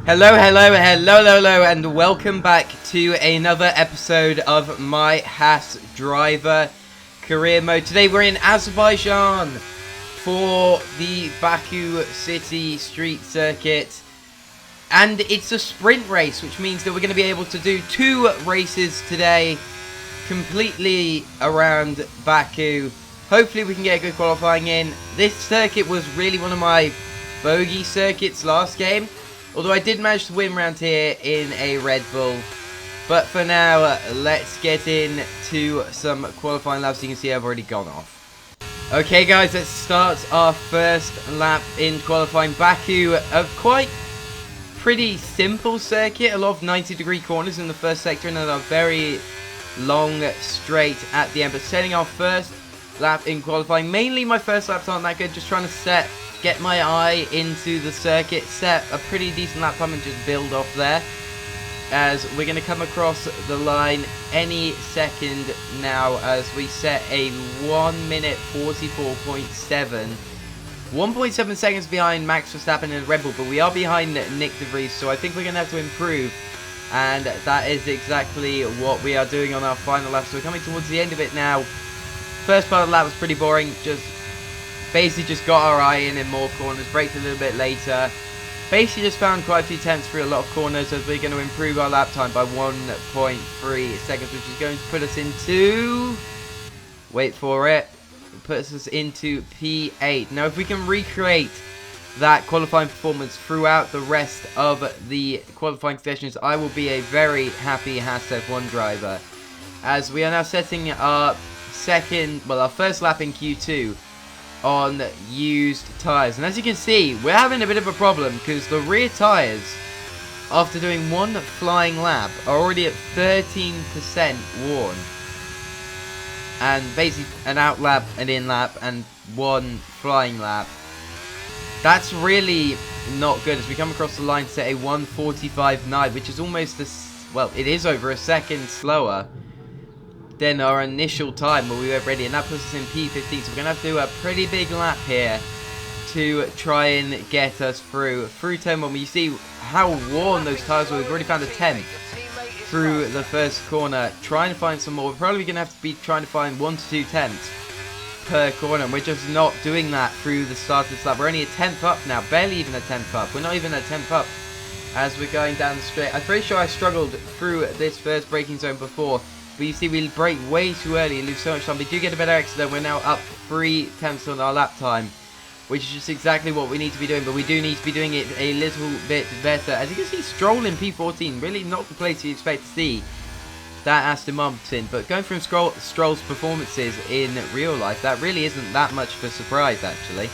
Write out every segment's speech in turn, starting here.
Hello, and welcome back to another episode of my Haas driver career mode. Today we're in Azerbaijan for the Baku City Street Circuit, and it's a sprint race, which means that we're going to be able to do 2 races today, completely around Baku. Hopefully we can get a good qualifying in. This circuit was really one of my bogey circuits last game, although I did manage to win around here in a Red Bull. But for now, let's get into some qualifying laps. You can see I've already gone off. Okay guys, let's start our first lap in qualifying. Baku, a quite pretty simple circuit. A lot of 90-degree corners in the first sector and then a very long straight at the end. But setting our first lap in qualifying. Mainly my first laps aren't that good, just trying to get my eye into the circuit, set a pretty decent lap time and just build off there, as we're going to come across the line any second now as we set a 1 minute 44.7, 1.7 seconds behind Max Verstappen in Red Bull, but we are behind Nick De Vries, so I think we're going to have to improve, and that is exactly what we are doing on our final lap. So we're coming towards the end of it now. First part of the lap was pretty boring, basically just got our eye in more corners, braked a little bit later. Basically just found quite a few tenths through a lot of corners, as we're going to improve our lap time by 1.3 seconds, which is going to put us into, wait for it, puts us into P8. Now if we can recreate that qualifying performance throughout the rest of the qualifying sessions, I will be a very happy Haas F1 driver, as we are now setting our our first lap in Q2 on used tyres. And as you can see, we're having a bit of a problem because the rear tyres, after doing one flying lap, are already at 13% worn. And basically an out lap, an in lap, and one flying lap. That's really not good, as we come across the line to set a 1:45.9, which is almost it is over a second slower than our initial time where we were ready, and that puts us in P15, so we're going to have to do a pretty big lap here to try and get us through turn 1. You see how worn those tyres were. We've already found a 10th through the first corner. Trying to find some more. We're probably going to have to be trying to find 1 to 2 tenths per corner, and we're just not doing that through the start of this lap. We're only a 10th up now, barely even a 10th up. We're not even a 10th up as we're going down the straight. I'm pretty sure I struggled through this first braking zone before, but you see we brake way too early and lose so much time. We do get a better exit though. We're now up 3 tenths on our lap time, which is just exactly what we need to be doing, but we do need to be doing it a little bit better. As you can see, Stroll in P14, really not the place you expect to see that Aston Martin, but going from Stroll's performances in real life, that really isn't that much of a surprise actually.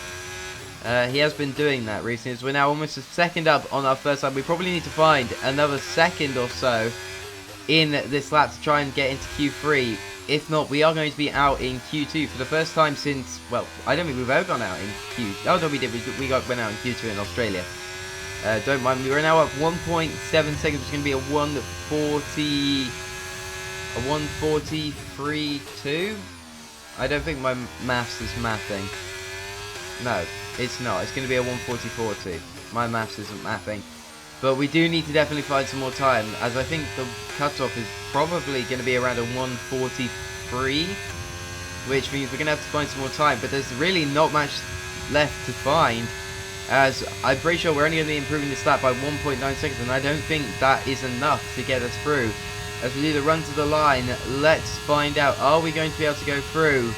He has been doing that recently, as we're now almost a second up on our first lap. We probably need to find another second or so in this lap to try and get into Q3. If not, we are going to be out in Q2 for the first time since, well, I don't think we've ever gone out in Q. Oh no, we did. We went out in Q2 in Australia. Don't mind. We are now up 1.7 seconds, which is going to be a 1:43.2. I don't think my maths is mathing. No, it's not. It's going to be a 1:44.2. My maths isn't mathing. But we do need to definitely find some more time, as I think the cutoff is probably going to be around a 1:43, which means we're going to have to find some more time. But there's really not much left to find, as I'm pretty sure we're only going to be improving this lap by 1.9 seconds, and I don't think that is enough to get us through. As we do the run to the line, let's find out, are we going to be able to go through?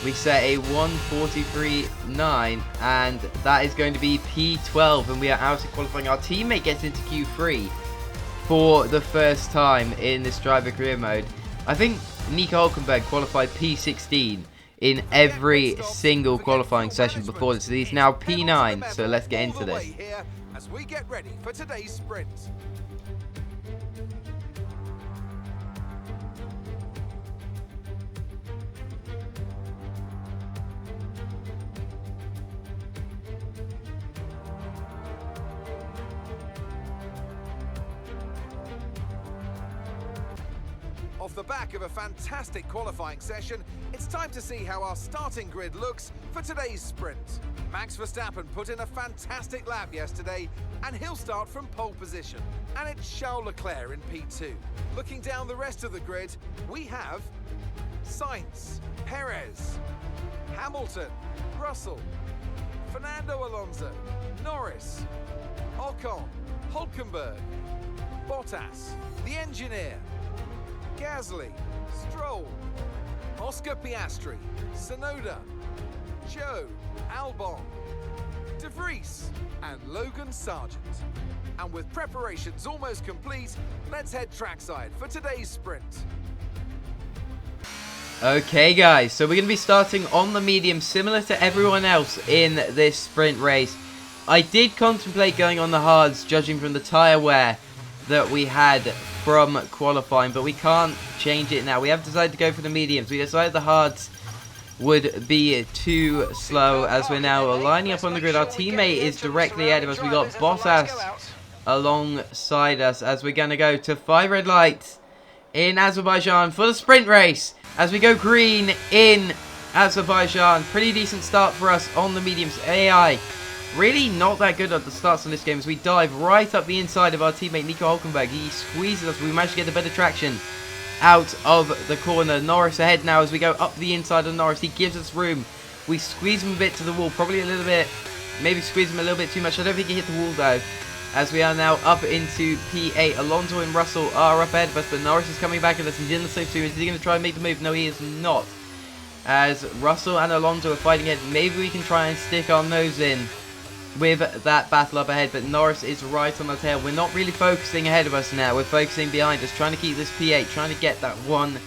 We set a 1:43.9, and that is going to be P12, and we are out of qualifying. Our teammate gets into Q3 for the first time in this driver career mode. I think Nico Hülkenberg qualified P16 in every single qualifying session before this. So he's now P9, so let's get into this. As we get ready for today's sprint. Off the back of a fantastic qualifying session, it's time to see how our starting grid looks for today's sprint. Max Verstappen put in a fantastic lap yesterday, and he'll start from pole position. And it's Charles Leclerc in P2. Looking down the rest of the grid, we have Sainz, Perez, Hamilton, Russell, Fernando Alonso, Norris, Ocon, Hulkenberg, Bottas, the engineer, Gasly, Stroll, Oscar Piastri, Tsunoda, Joe, Albon, De Vries, and Logan Sargent. And with preparations almost complete, let's head trackside for today's sprint. Okay guys, so we're going to be starting on the medium similar to everyone else in this sprint race. I did contemplate going on the hards judging from the tyre wear that we had from qualifying, but we can't change it now. We have decided to go for the mediums. We decided the hards would be too slow as we're now lining up on the grid. Our teammate is directly ahead of us. We got Bottas alongside us as we're going to go to 5 red lights in Azerbaijan for the sprint race as we go green in Azerbaijan. Pretty decent start for us on the mediums. AI really not that good at the starts on this game as we dive right up the inside of our teammate Nico Hulkenberg. He squeezes us. We managed to get the better traction out of the corner. Norris ahead now as we go up the inside of Norris. He gives us room. We squeeze him a bit to the wall. Probably a little bit, maybe squeeze him a little bit too much. I don't think he hit the wall though. As we are now up into P8. Alonso and Russell are up ahead of us, but Norris is coming back at us. He's in the same two. Is he going to try and make the move? No, he is not. As Russell and Alonso are fighting it, maybe we can try and stick our nose in with that battle up ahead, but Norris is right on the tail. We're not really focusing ahead of us now. We're focusing behind us, trying to keep this P8, trying to get that one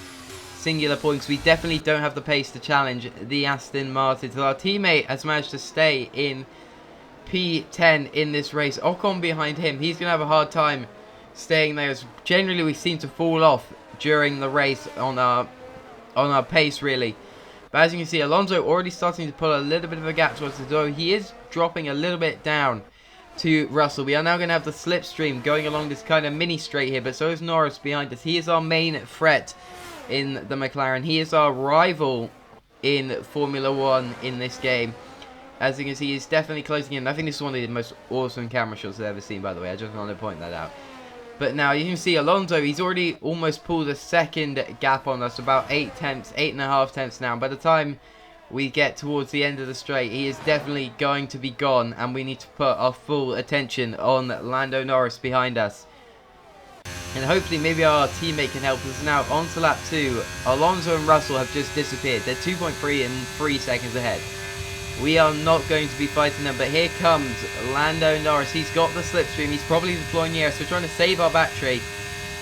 singular point. We definitely don't have the pace to challenge the Aston Martin. So our teammate has managed to stay in P10 in this race. Ocon behind him. He's going to have a hard time staying there. As generally, we seem to fall off during the race on our pace, really. But as you can see, Alonso already starting to pull a little bit of a gap towards the door. He is dropping a little bit down to Russell. We are now going to have the slipstream going along this kind of mini straight here, but so is Norris behind us. He is our main threat in the McLaren. He is our rival in Formula 1 in this game. As you can see, he's definitely closing in. I think this is one of the most awesome camera shots I've ever seen, by the way. I just want to point that out. But now you can see Alonso, he's already almost pulled a second gap on us, about 8 tenths, 8.5 tenths now. By the time we get towards the end of the straight, he is definitely going to be gone, and we need to put our full attention on Lando Norris behind us. And hopefully maybe our teammate can help us. Now on to lap 2, Alonso and Russell have just disappeared. They're 2.3 and 3 seconds ahead. We are not going to be fighting them, but here comes Lando Norris. He's got the slipstream. He's probably deploying ERS. We're trying to save our battery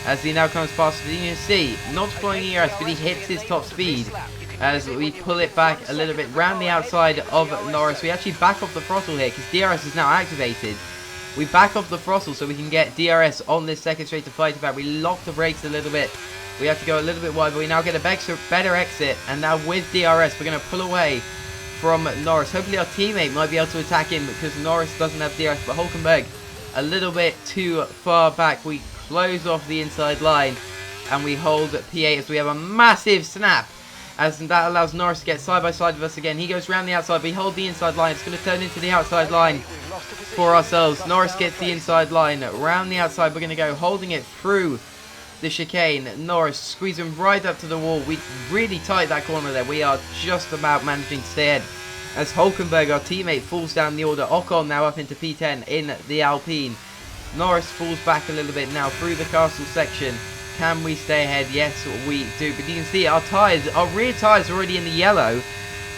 as he now comes past. You can see, not deploying ERS, but he hits his top speed as we pull it back a little bit round the outside of Norris. We actually back off the throttle here because DRS is now activated. We back off the throttle so we can get DRS on this second straight to fight about. We lock the brakes a little bit. We have to go a little bit wide, but we now get a better exit. And now with DRS, we're going to pull away from Norris. Hopefully our teammate might be able to attack him because Norris doesn't have DRS, but Hulkenberg a little bit too far back. We close off the inside line and we hold P8 as we have a massive snap, as that allows Norris to get side by side with us again. He goes round the outside, we hold the inside line. It's going to turn into the outside line for ourselves. Norris gets the inside line round the outside. We're going to go holding it through the chicane. Norris squeezing right up to the wall. We really tight that corner there. We are just about managing to stay ahead as Hulkenberg, our teammate, falls down the order. Ocon now up into P10 in the Alpine. Norris falls back a little bit now through the castle section. Can we stay ahead? Yes, we do. But you can see our tyres, our rear tyres are already in the yellow.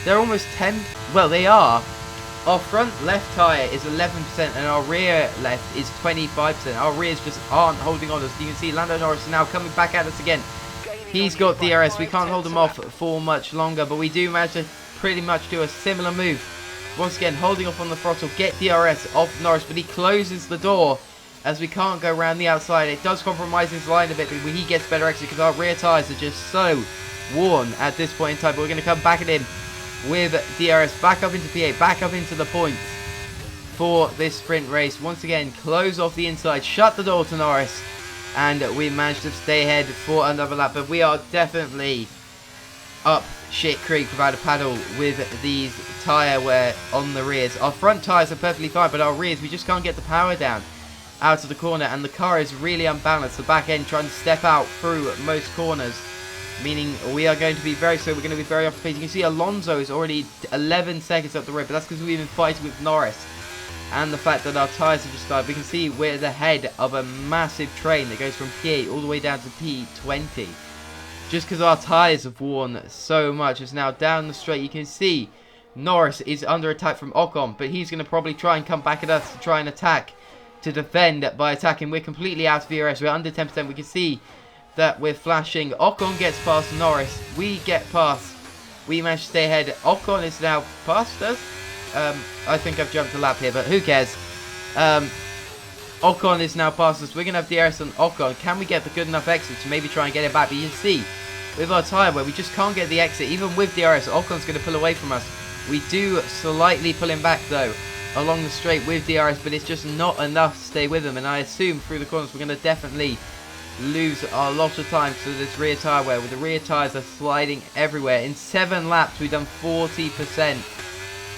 They're almost 10, well they are. Our front left tyre is 11% and our rear left is 25%. Our rears just aren't holding on us. You can see Lando Norris is now coming back at us again. He's got DRS. We can't hold him off for much longer, but we do manage to pretty much do a similar move. Once again, holding off on the throttle, get DRS off Norris, but he closes the door as we can't go around the outside. It does compromise his line a bit, but he gets better exit because our rear tyres are just so worn at this point in time. But we're going to come back at him with DRS, back up into P8, back up into the points for this sprint race. Once again, close off the inside, shut the door to Norris, and we managed to stay ahead for another lap. But we are definitely up shit creek without a paddle with these tyre wear on the rears. Our front tyres are perfectly fine, but our rears, we just can't get the power down out of the corner, and the car is really unbalanced. The back end trying to step out through most corners, meaning we are going to be very slow. We're going to be very off the pace. You can see Alonso is already 11 seconds up the road, but that's because we've been fighting with Norris. And the fact that our tyres have just started. We can see we're the head of a massive train that goes from P8 all the way down to P20. Just because our tyres have worn so much. It's now down the straight. You can see Norris is under attack from Ocon, but he's going to probably try and come back at us to try and attack, to defend by attacking. We're completely out of ERS. We're under 10%. We can see that we're flashing. Ocon gets past Norris. We get past. We managed to stay ahead. Ocon is now past us. I think I've jumped a lap here, but who cares? Ocon is now past us. We're going to have DRS on Ocon. Can we get the good enough exit to maybe try and get it back? But you can see, with our tyre where we just can't get the exit. Even with DRS, Ocon's going to pull away from us. We do slightly pull him back, though, along the straight with DRS, but it's just not enough to stay with him. And I assume through the corners we're going to definitely lose a lot of time to this rear tyre wear. With the rear tyres are sliding everywhere. In 7 laps, we've done 40%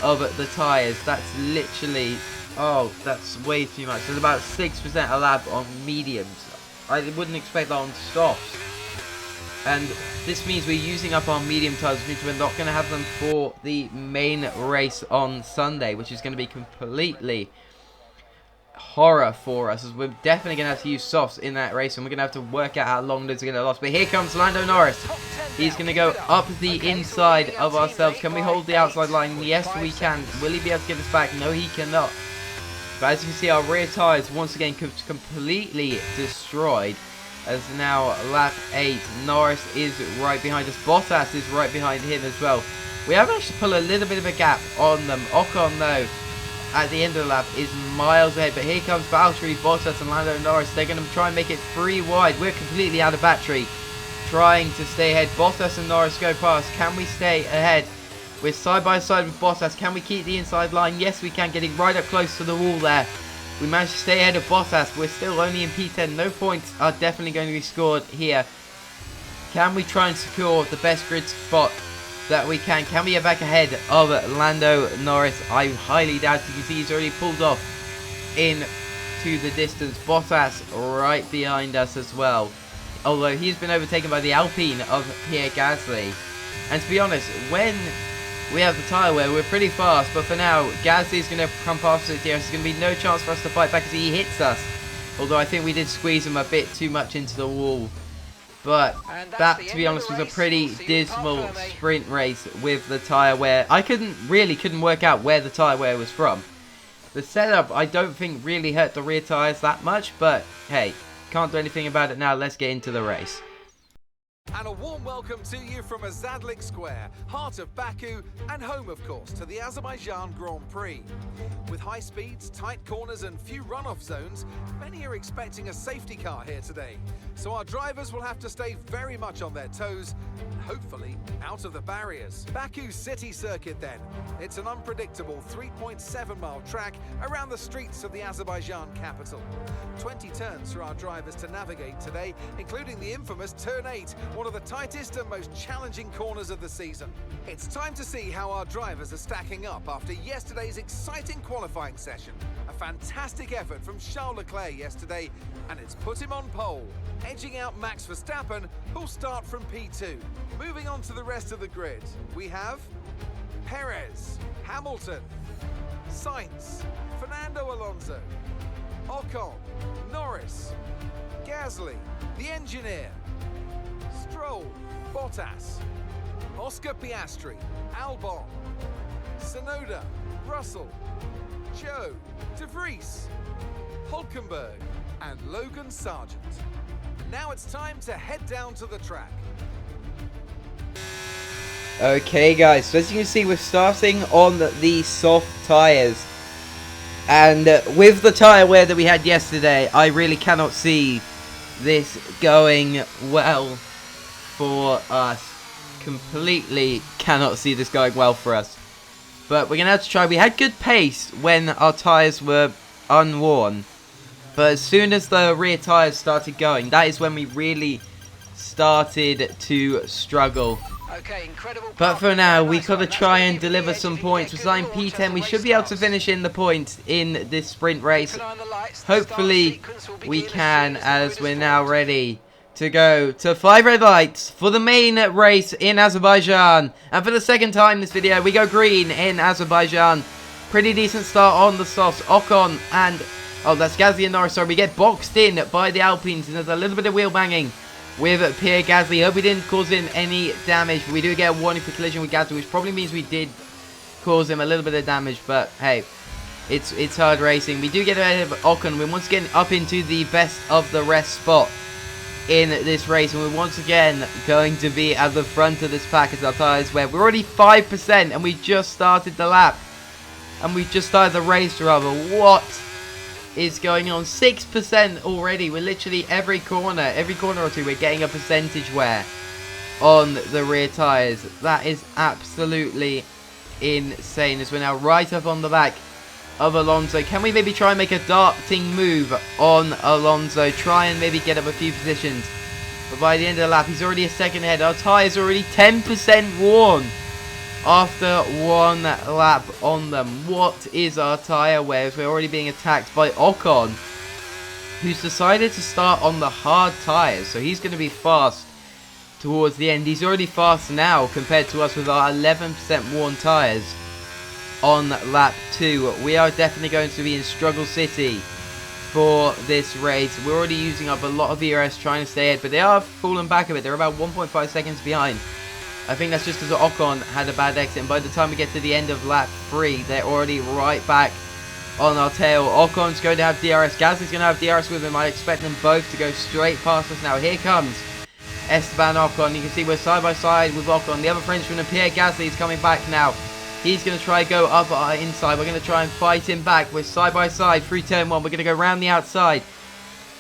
of the tyres. That's literally, oh, that's way too much. There's about 6% a lap on mediums. I wouldn't expect that on softs. And this means we're using up our medium tyres, which means we're not going to have them for the main race on Sunday, which is going to be completely horror for us, as we're definitely going to have to use softs in that race, and we're going to have to work out how long those are going to last. But here comes Lando Norris. He's going to go up the inside of ourselves. Can we hold the outside line? Yes, we can. Will he be able to get us back? No, he cannot. But as you can see, our rear tyres once again completely destroyed. As now lap 8, Norris is right behind us. Bottas is right behind him as well. We have managed to pull a little bit of a gap on them. Ocon, though, at the end of the lap is miles ahead. But here comes Valtteri, Bottas and Lando Norris. They're going to try and make it 3 wide. We're completely out of battery, trying to stay ahead. Bottas and Norris go past. Can we stay ahead? We're side by side with Bottas. Can we keep the inside line? Yes, we can. Getting right up close to the wall there. We managed to stay ahead of Bottas, but we're still only in P10. No points are definitely going to be scored here. Can we try and secure the best grid spot that we can? Can we get back ahead of Lando Norris? I highly doubt it. You can see he's already pulled off into the distance. Bottas right behind us as well, although he's been overtaken by the Alpine of Pierre Gasly. And to be honest, when we have the tyre wear, we're pretty fast, but for now, Gasly's going to come past us here. There's going to be no chance for us to fight back as he hits us. Although I think we did squeeze him a bit too much into the wall. But that, to be honest, was a pretty dismal sprint race with the tyre wear. I couldn't work out where the tyre wear was from. The setup, I don't think, really hurt the rear tyres that much, but hey, can't do anything about it now. Let's get into the race. And a warm welcome to you from Azadlik Square, heart of Baku, and home, of course, to the Azerbaijan Grand Prix. With high speeds, tight corners, and few runoff zones, many are expecting a safety car here today. So our drivers will have to stay very much on their toes, and hopefully out of the barriers. Baku City Circuit then. It's an unpredictable 3.7-mile track around the streets of the Azerbaijan capital. 20 turns for our drivers to navigate today, including the infamous Turn 8, one of the tightest and most challenging corners of the season. It's time to see how our drivers are stacking up after yesterday's exciting qualifying session. A fantastic effort from Charles Leclerc yesterday, and it's put him on pole, edging out Max Verstappen, who'll start from P2. Moving on to the rest of the grid, we have Perez, Hamilton, Sainz, Fernando Alonso, Ocon, Norris, Gasly, the engineer, Stroll, Bottas, Oscar Piastri, Albon, Tsunoda, Russell, Joe, De Vries, Hulkenberg, and Logan Sargent. Now it's time to head down to the track. Okay guys, so as you can see, we're starting on the soft tyres. And with the tyre wear that we had yesterday, I really cannot see this going well for us. Completely cannot see this going well for us. But we're going to have to try. We had good pace when our tyres were unworn. But as soon as the rear tyres started going, that is when we really started to struggle. Okay, incredible. But for now, we got to try and deliver some points. We're starting P10. We should be able to finish in the points in this sprint race. Hopefully, we can, as we're now ready to go to 5 red lights for the main race in Azerbaijan. And for the second time this video, we go green in Azerbaijan. Pretty decent start on the softs. Ocon and... oh, that's Gasly and Norris. Sorry, we get boxed in by the Alpines, and there's a little bit of wheel banging with Pierre Gasly. Hope we didn't cause him any damage. We do get a warning for collision with Gasly, which probably means we did cause him a little bit of damage. But hey, it's hard racing. We do get ahead of Ocon. We're once again up into the best of the rest spot in this race, and we're once again going to be at the front of this pack as our tyres wear. We're already 5%, and we just started the lap, and we just started the race rather. What is going on? 6% already. We're literally every corner or two we're getting a percentage wear on the rear tyres. That is absolutely insane, as we're now right up on the back of Alonso. Can we maybe try and make a darting move on Alonso, try and maybe get up a few positions? But by the end of the lap, he's already a second ahead. Our tyres are already 10% worn after one lap on them. What is our tyre wear as we're already being attacked by Ocon, who's decided to start on the hard tyres, so he's going to be fast towards the end. He's already fast now compared to us with our 11% worn tyres on lap 2. We are definitely going to be in struggle city for this race. We're already using up a lot of ERS trying to stay ahead, but they are falling back a bit. They're about 1.5 seconds behind. I think that's just because Ocon had a bad exit, and by the time we get to the end of lap 3, they're already right back on our tail. Ocon's going to have DRS. Gasly's going to have DRS with him. I expect them both to go straight past us now. Here comes Esteban Ocon. You can see we're side by side with Ocon. The other Frenchman, Pierre Gasly, is coming back now. He's going to try to go up our inside. We're going to try and fight him back. We're side by side through turn 1. We're going to go round the outside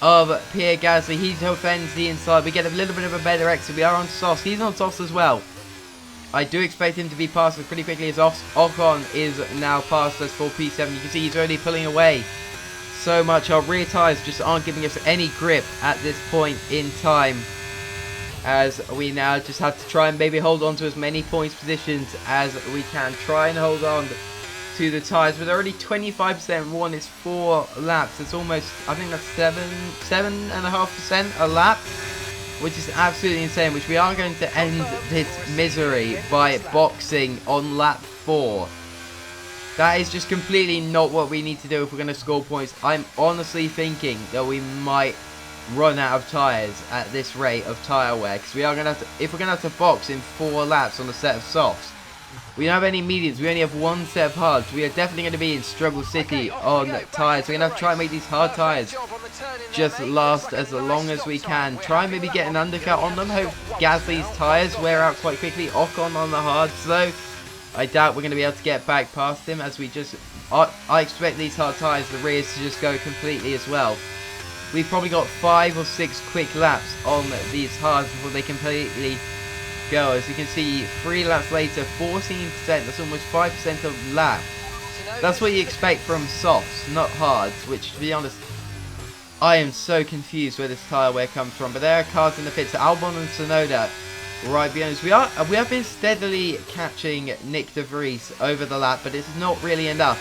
of Pierre Gasly. He defends the inside. We get a little bit of a better exit. We are on softs. He's on softs as well. I do expect him to be past us pretty quickly, as Ocon is now past us for P7. You can see he's already pulling away so much. Our rear tyres just aren't giving us any grip at this point in time, as we now just have to try and maybe hold on to as many points positions as we can. Try and hold on to the tyres, but they're already 25% worn. It's 4 laps. It's almost, I think that's 7.5% a lap, which is absolutely insane, which we are going to end this misery by boxing on lap 4. That is just completely not what we need to do if we're going to score points. I'm honestly thinking that we might run out of tyres at this rate of tyre wear, because we are going to have to, if we're going to have to box in 4 laps on a set of softs. We don't have any mediums, we only have 1 set of hards. We are definitely going to be in struggle city on tyres. We're going to have to try and make these hard tyres just last as long as we can. Try and maybe get an undercut on them. Hope Gasly's tyres wear out quite quickly. Ocon on the hards though, I doubt we're going to be able to get back past him, as we just... I expect these hard tyres, the rears, to just go completely as well. We've probably got 5 or 6 quick laps on these hards before they completely go. As you can see, 3 laps later, 14%. That's almost 5% of lap. That's what you expect from softs, not hards, which, to be honest, I am so confused where this tyre wear comes from. But there are cars in the pits. Albon and Tsunoda right behind us. We have been steadily catching Nick de Vries over the lap, but it's not really enough,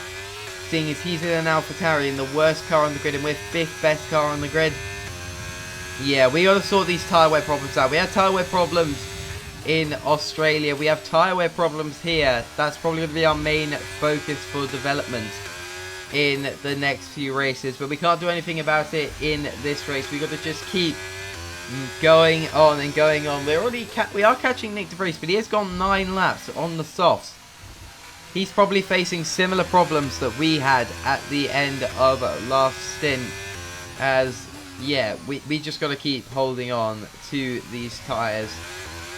seeing as he's in an AlphaTauri in the worst car on the grid, and we're 5th best car on the grid. Yeah, we got to sort these tyre wear problems out. We had tyre wear problems in Australia. We have tyre wear problems here. That's probably going to be our main focus for development in the next few races, but we can't do anything about it in this race. We got to just keep going on and going on. We are catching Nick de Vries, but he has gone 9 laps on the softs. He's probably facing similar problems that we had at the end of last stint, as yeah, we just got to keep holding on to these tyres.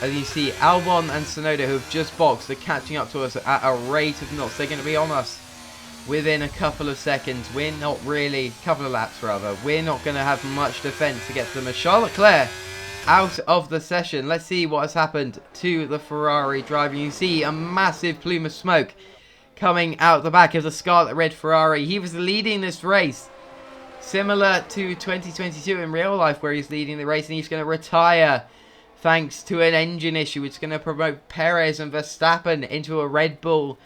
As you see, Albon and Tsunoda, who have just boxed, are catching up to us at a rate of knots. They're going to be on us within a couple of seconds. We're not really, couple of laps rather, we're not going to have much defence to get to them. As Charles Leclerc out of the session. Let's see what has happened to the Ferrari driver. You see a massive plume of smoke coming out the back of the scarlet red Ferrari. He was leading this race, similar to 2022 in real life, where he's leading the race, and he's going to retire thanks to an engine issue. It's going to promote Perez and Verstappen into a Red Bull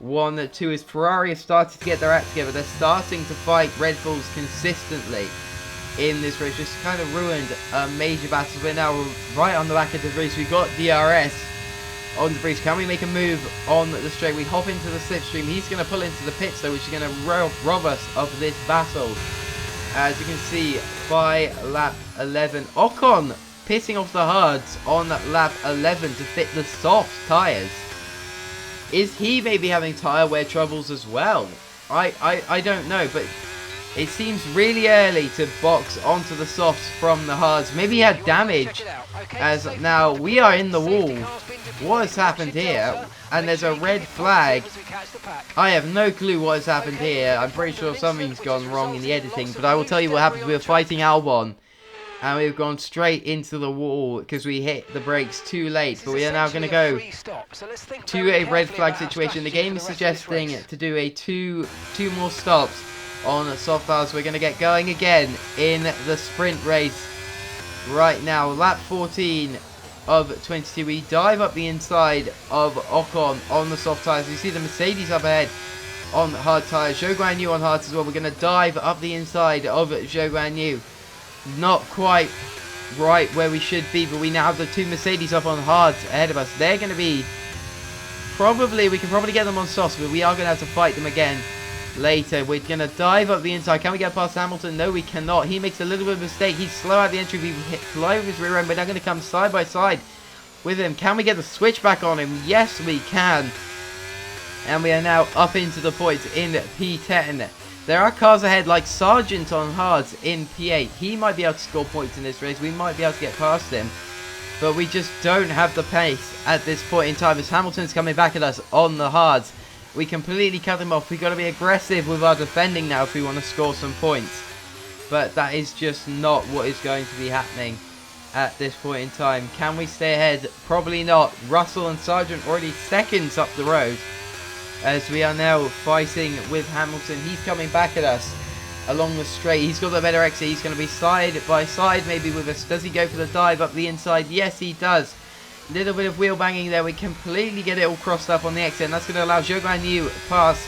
1-2 as Ferrari have started to get their act together. They're starting to fight Red Bulls consistently in this race. Just kind of ruined a major battle. We're now right on the back of the race. We've got DRS on the breeze. Can we make a move on the straight? We hop into the slipstream. He's going to pull into the pits though, which is going to rob us of this battle. As you can see, by lap 11, Ocon pitting off the hards on lap 11 to fit the soft tyres. Is he maybe having tyre wear troubles as well? I don't know, but it seems really early to box onto the softs from the hards. Maybe he had damage, as now we are in the wall. What has happened here? And there's a red flag. I have no clue what has happened here. I'm pretty sure something's gone wrong in the editing, but I will tell you what happened. We were fighting Albon, and we've gone straight into the wall because we hit the brakes too late. But we are now going to go to a red flag situation. The game is suggesting to do a two more stops on soft tyres. We're going to get going again in the sprint race right now. Lap 14 of 22. We dive up the inside of Ocon on the soft tyres. You see the Mercedes up ahead on hard tyres. Zhou Guanyu on hards as well. We're going to dive up the inside of Zhou Guanyu. Not quite right where we should be, but we now have the two Mercedes up on hards ahead of us. They're going to be we can probably get them on softs, but we are going to have to fight them again later. We're going to dive up the inside. Can we get past Hamilton? No, we cannot. He makes a little bit of a mistake. He's slow at the entry. We fly with his rear end. We're now going to come side by side with him. Can we get the switch back on him? Yes, we can. And we are now up into the points in P10. There are cars ahead like Sargent on hards in P8. He might be able to score points in this race. We might be able to get past him. But we just don't have the pace at this point in time as Hamilton's coming back at us on the hards. We completely cut him off. We've got to be aggressive with our defending now if we want to score some points. But that is just not what is going to be happening at this point in time. Can we stay ahead? Probably not. Russell and Sargent already seconds up the road as we are now fighting with Hamilton. He's coming back at us along the straight. He's got the better exit. He's going to be side by side maybe with us. Does he go for the dive up the inside? Yes, he does. Little bit of wheel banging there. We completely get it all crossed up on the exit, and that's going to allow Zhou Guanyu pass.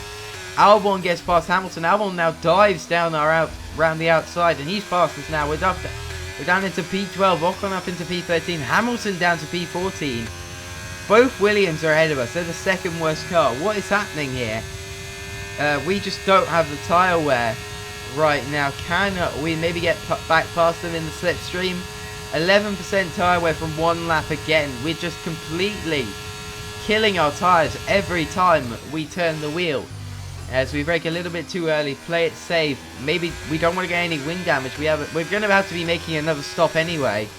Albon gets past Hamilton. Albon now dives down around the outside, and he's past us now. We're down into P12. Ocon up into P13. Hamilton down to P14. Both Williams are ahead of us. They're the second worst car. What is happening here? We just don't have the tyre wear right now. Can we maybe get back past them in the slipstream? 11% tyre wear from one lap again. We're just completely killing our tyres every time we turn the wheel. As we brake a little bit too early, play it safe. Maybe we don't want to get any wing damage. We're going to have to be making another stop anyway.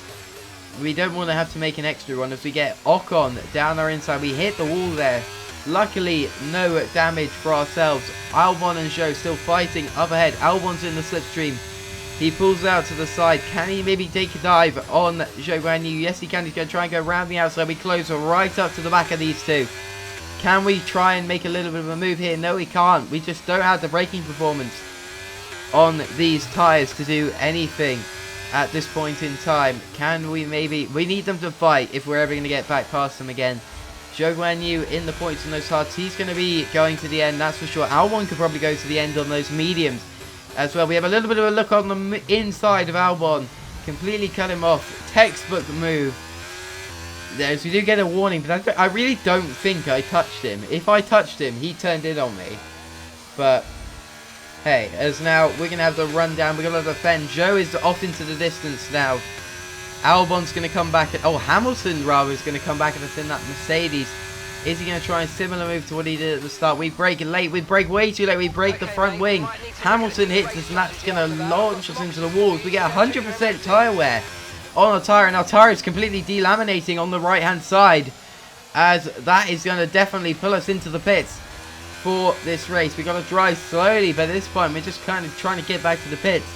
We don't want to have to make an extra one. As we get Ocon down our inside, we hit the wall there. Luckily, no damage for ourselves. Albon and Zhou still fighting up ahead. Albon's in the slipstream. He pulls out to the side. Can he maybe take a dive on Zhou Guanyu? Yes, he can. He's going to try and go around the outside. We close right up to the back of these two. Can we try and make a little bit of a move here? No, we can't. We just don't have the braking performance on these tyres to do anything at this point in time. Can we maybe... We need them to fight if we're ever going to get back past them again. Zhou Guanyu in the points on those hards. He's going to be going to the end, that's for sure. Albon could probably go to the end on those mediums as well. We have a little bit of a look on the inside of Albon. Completely cut him off. Textbook move. There's, we do get a warning, but I really don't think I touched him. If I touched him, he turned in on me. But hey, as now we're going to have the rundown. We're going to defend. Zhou is off into the distance now. Albon's going to come back. Hamilton rather is going to come back at us in that Mercedes. Is he going to try a similar move to what he did at the start? We brake late. We brake way too late. We brake the front wing. Hamilton hits us, and that's going to launch us into the walls. We get 100% tyre wear on the tyre. Now Tyre is completely delaminating on the right hand side, as that is going to definitely pull us into the pits for this race. We've got to drive slowly, but at this point we're just kind of trying to get back to the pits.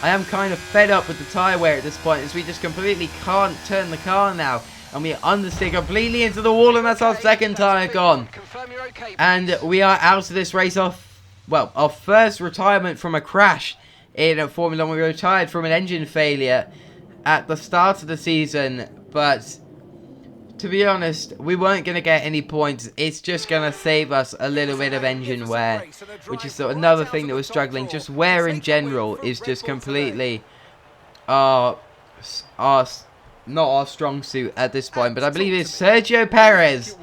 I am kind of fed up with the tyre wear at this point, as we just completely can't turn the car now, and we understeer completely into the wall, and that's our second tyre gone. And we are out of this race off, well, our first retirement from a crash in Formula 1. We retired from an engine failure at the start of the season But to be honest, we weren't going to get any points. It's just going to save us a little bit of engine wear, which is sort of another thing that we're struggling. Just wear in general is just completely not our strong suit at this point. But I believe it's Sergio Perez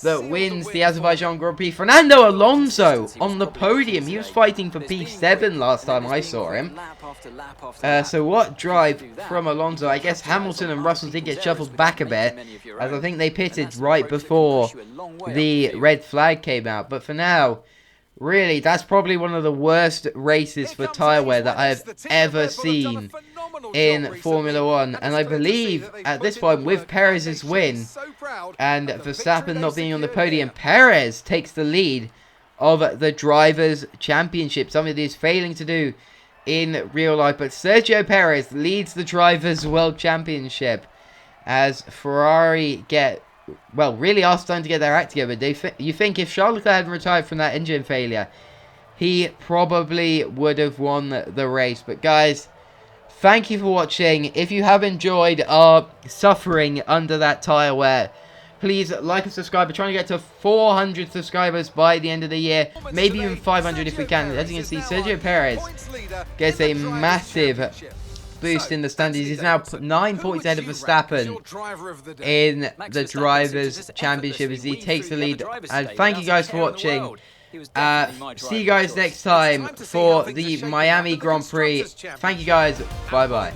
that wins the Azerbaijan Grand Prix. Fernando Alonso on the podium. He was fighting for P7 last time I saw him. So what drive from Alonso? I guess Hamilton and Russell did get shuffled back a bit, as I think they pitted right before the red flag came out. But for now, really, that's probably one of the worst races for tyre wear that I've ever seen in Formula 1. And I believe at this point, with Perez's win and Verstappen not being on the podium, Perez takes the lead of the Drivers' Championship, something that he's failing to do in real life. But Sergio Perez leads the Drivers' World Championship as Ferrari get, well, really are starting to get their act together. You think if Charles Leclerc hadn't retired from that engine failure, he probably would have won the race. But guys, thank you for watching. If you have enjoyed our suffering under that tyre wear, please like and subscribe. We're trying to get to 400 subscribers by the end of the year. Maybe even 500 if we can. As you can see, Sergio Perez gets a massive boost in the standings. He's now 9 points ahead of Verstappen in the Drivers' Championship as he takes the lead. And thank you guys for watching. See you guys next time for the Miami Grand Prix. Thank you guys. Bye bye.